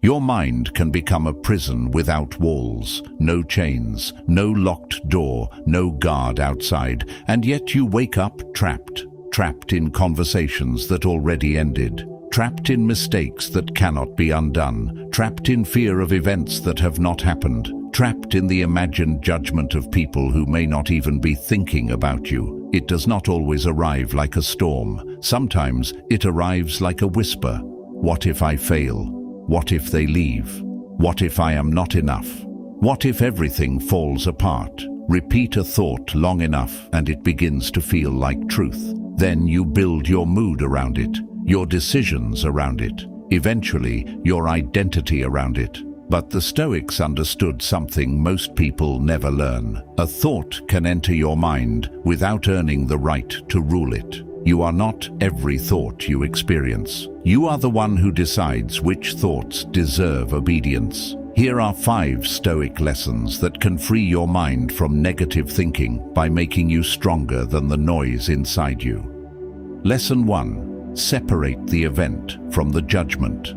Your mind can become a prison without walls, no chains, no locked door, no guard outside, and yet you wake up trapped in conversations that already ended, trapped in mistakes that cannot be undone, trapped in fear of events that have not happened, trapped in the imagined judgment of people who may not even be thinking about you. It does not always arrive like a storm. Sometimes it arrives like a whisper. What if I fail? What if they leave? What if I am not enough? What if everything falls apart? Repeat a thought long enough and it begins to feel like truth. Then you build your mood around it, your decisions around it, eventually your identity around it. But the Stoics understood something most people never learn. A thought can enter your mind without earning the right to rule it. You are not every thought you experience. You are the one who decides which thoughts deserve obedience. Here are 5 Stoic lessons that can free your mind from negative thinking by making you stronger than the noise inside you. Lesson 1. Separate the event from the judgment.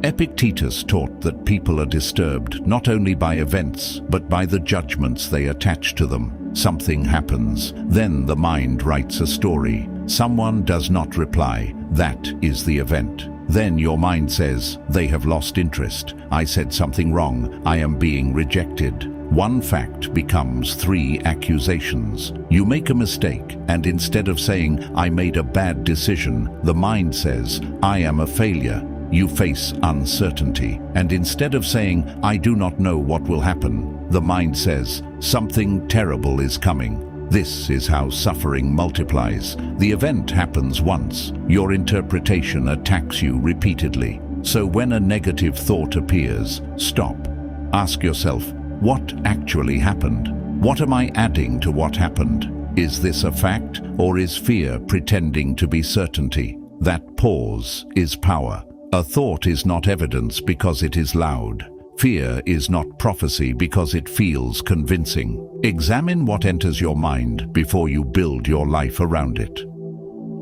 Epictetus taught that people are disturbed not only by events, but by the judgments they attach to them. Something happens, then the mind writes a story. Someone does not reply. That is the event. Then your mind says, they have lost interest. I said something wrong. I am being rejected. One fact becomes 3 accusations. You make a mistake, and instead of saying, I made a bad decision, the mind says, I am a failure. You face uncertainty, and instead of saying, I do not know what will happen, the mind says, something terrible is coming. This is how suffering multiplies. The event happens once. Your interpretation attacks you repeatedly. So when a negative thought appears, stop. Ask yourself, what actually happened? What am I adding to what happened? Is this a fact, or is fear pretending to be certainty? That pause is power. A thought is not evidence because it is loud. Fear is not prophecy because it feels convincing. Examine what enters your mind before you build your life around it.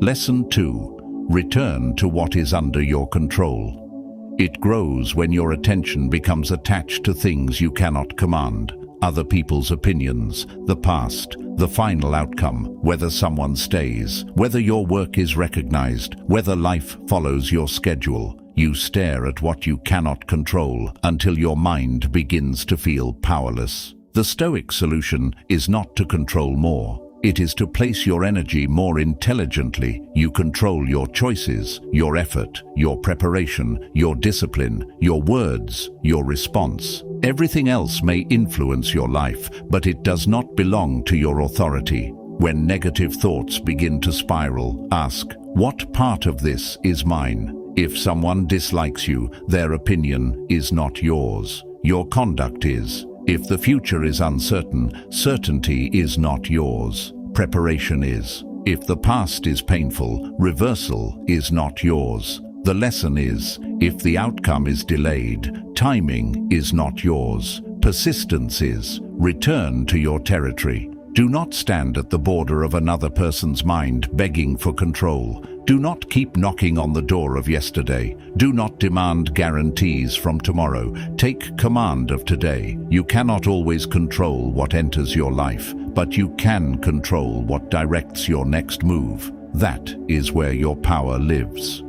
Lesson 2. Return to what is under your control. It grows when your attention becomes attached to things you cannot command. Other people's opinions, the past, the final outcome, whether someone stays, whether your work is recognized, whether life follows your schedule. You stare at what you cannot control until your mind begins to feel powerless. The Stoic solution is not to control more. It is to place your energy more intelligently. You control your choices, your effort, your preparation, your discipline, your words, your response. Everything else may influence your life, but it does not belong to your authority. When negative thoughts begin to spiral, ask, what part of this is mine? If someone dislikes you, their opinion is not yours. Your conduct is. If the future is uncertain, certainty is not yours. Preparation is. If the past is painful, reversal is not yours. The lesson is, if the outcome is delayed, timing is not yours. Persistence is. Return to your territory. Do not stand at the border of another person's mind begging for control. Do not keep knocking on the door of yesterday. Do not demand guarantees from tomorrow. Take command of today. You cannot always control what enters your life, but you can control what directs your next move. That is where your power lives.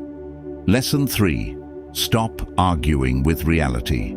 Lesson 3. Stop arguing with reality.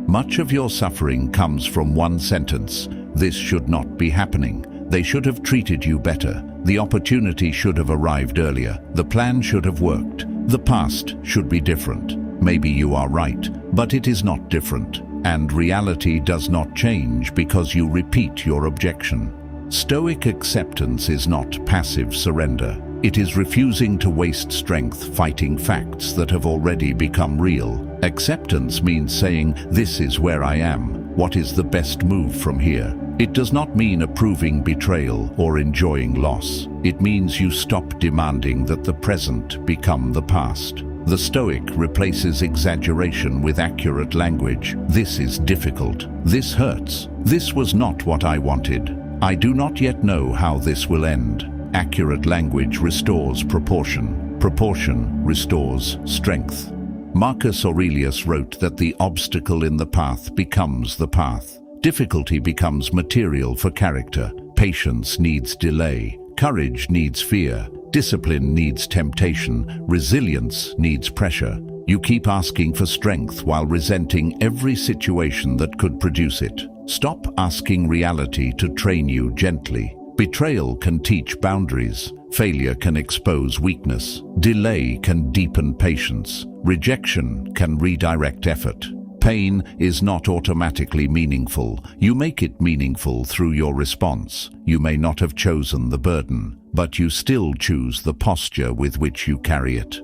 Much of your suffering comes from one sentence. This should not be happening. They should have treated you better. The opportunity should have arrived earlier. The plan should have worked. The past should be different. Maybe you are right, but it is not different. And reality does not change because you repeat your objection. Stoic acceptance is not passive surrender. It is refusing to waste strength fighting facts that have already become real. Acceptance means saying, this is where I am. What is the best move from here? It does not mean approving betrayal or enjoying loss. It means you stop demanding that the present become the past. The Stoic replaces exaggeration with accurate language. This is difficult. This hurts. This was not what I wanted. I do not yet know how this will end. Accurate language restores proportion. Proportion restores strength. Marcus Aurelius wrote that the obstacle in the path becomes the path. Difficulty becomes material for character. Patience needs delay. Courage needs fear. Discipline needs temptation. Resilience needs pressure. You keep asking for strength while resenting every situation that could produce it. Stop asking reality to train you gently. Betrayal can teach boundaries. Failure can expose weakness. Delay can deepen patience. Rejection can redirect effort. Pain is not automatically meaningful. You make it meaningful through your response. You may not have chosen the burden, but you still choose the posture with which you carry it.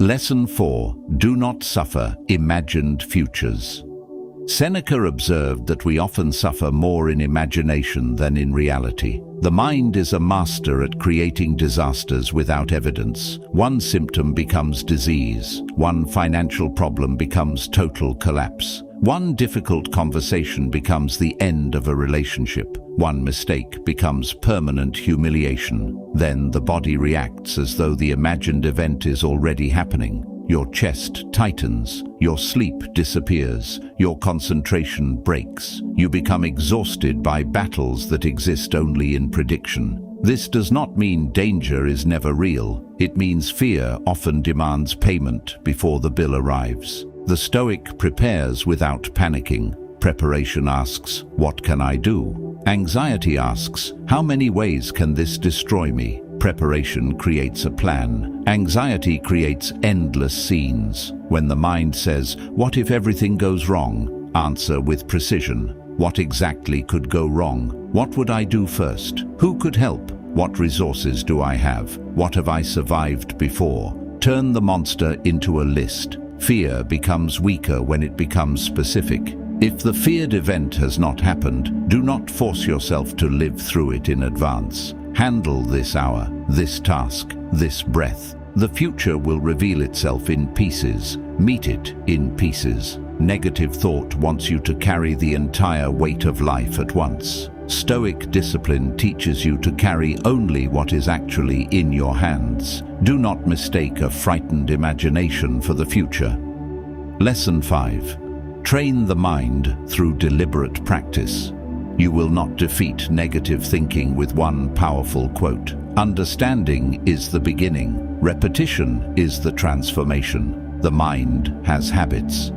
Lesson 4. Do not suffer imagined futures. Seneca observed that we often suffer more in imagination than in reality. The mind is a master at creating disasters without evidence. One symptom becomes disease. One financial problem becomes total collapse. One difficult conversation becomes the end of a relationship. One mistake becomes permanent humiliation. Then the body reacts as though the imagined event is already happening. Your chest tightens, your sleep disappears, your concentration breaks. You become exhausted by battles that exist only in prediction. This does not mean danger is never real. It means fear often demands payment before the bill arrives. The Stoic prepares without panicking. Preparation asks, "What can I do?" Anxiety asks, "How many ways can this destroy me?" Preparation creates a plan. Anxiety creates endless scenes. When the mind says, "What if everything goes wrong?" Answer with precision. What exactly could go wrong? What would I do first? Who could help? What resources do I have? What have I survived before? Turn the monster into a list. Fear becomes weaker when it becomes specific. If the feared event has not happened, do not force yourself to live through it in advance. Handle this hour, this task, this breath. The future will reveal itself in pieces. Meet it in pieces. Negative thought wants you to carry the entire weight of life at once. Stoic discipline teaches you to carry only what is actually in your hands. Do not mistake a frightened imagination for the future. Lesson 5. Train the mind through deliberate practice. You will not defeat negative thinking with one powerful quote. Understanding is the beginning. Repetition is the transformation. The mind has habits.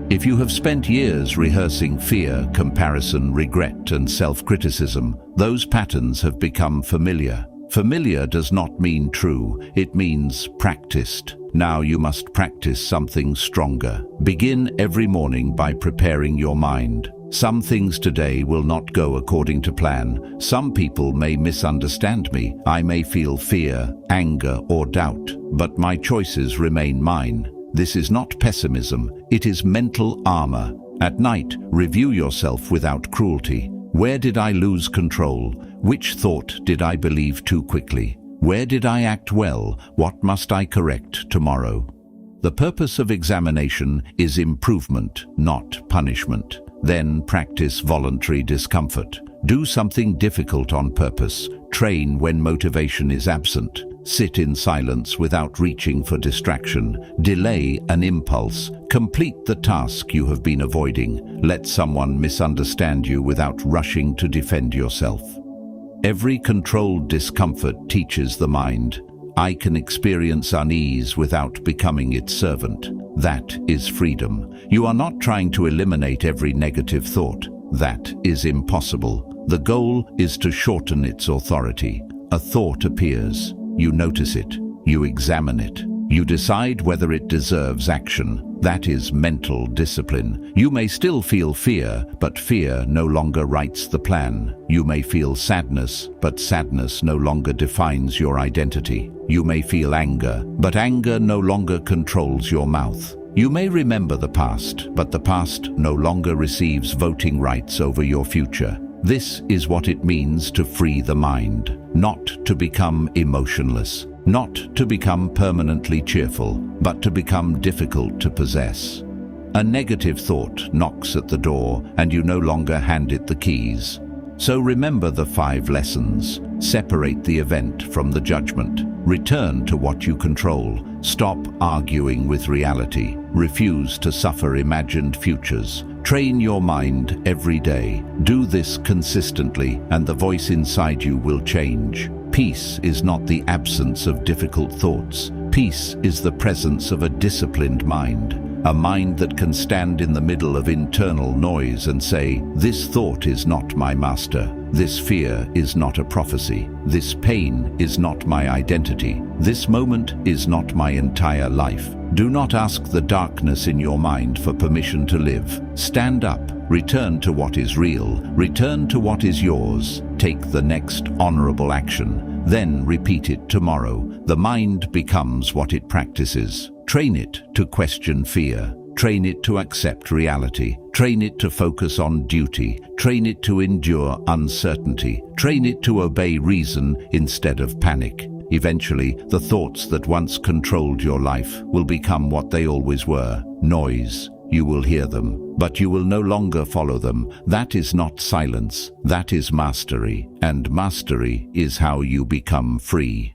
If you have spent years rehearsing fear, comparison, regret, and self-criticism, those patterns have become familiar. Familiar does not mean true, it means practiced. Now you must practice something stronger. Begin every morning by preparing your mind. Some things today will not go according to plan. Some people may misunderstand me. I may feel fear, anger, or doubt, but my choices remain mine. This is not pessimism, it is mental armor. At night, review yourself without cruelty. Where did I lose control? Which thought did I believe too quickly? Where did I act well? What must I correct tomorrow? The purpose of examination is improvement, not punishment. Then practice voluntary discomfort. Do something difficult on purpose. Train when motivation is absent. Sit in silence without reaching for distraction. Delay an impulse. Complete the task you have been avoiding. Let someone misunderstand you without rushing to defend yourself. Every controlled discomfort teaches the mind, I can experience unease without becoming its servant. That is freedom. You are not trying to eliminate every negative thought. That is impossible. The goal is to shorten its authority. A thought appears. You notice it. You examine it. You decide whether it deserves action. That is mental discipline. You may still feel fear, but fear no longer writes the plan. You may feel sadness, but sadness no longer defines your identity. You may feel anger, but anger no longer controls your mouth. You may remember the past, but the past no longer receives voting rights over your future. This is what it means to free the mind, not to become emotionless, not to become permanently cheerful, but to become difficult to possess. A negative thought knocks at the door, and you no longer hand it the keys. So remember the 5 lessons. Separate the event from the judgment. Return to what you control. Stop arguing with reality. Refuse to suffer imagined futures. Train your mind every day. Do this consistently, and the voice inside you will change. Peace is not the absence of difficult thoughts. Peace is the presence of a disciplined mind. A mind that can stand in the middle of internal noise and say, "This thought is not my master. This fear is not a prophecy. This pain is not my identity. This moment is not my entire life." Do not ask the darkness in your mind for permission to live. Stand up. Return to what is real. Return to what is yours. Take the next honorable action. Then repeat it tomorrow. The mind becomes what it practices. Train it to question fear. Train it to accept reality. Train it to focus on duty. Train it to endure uncertainty. Train it to obey reason instead of panic. Eventually, the thoughts that once controlled your life will become what they always were: noise. You will hear them, but you will no longer follow them. That is not silence. That is mastery. And mastery is how you become free.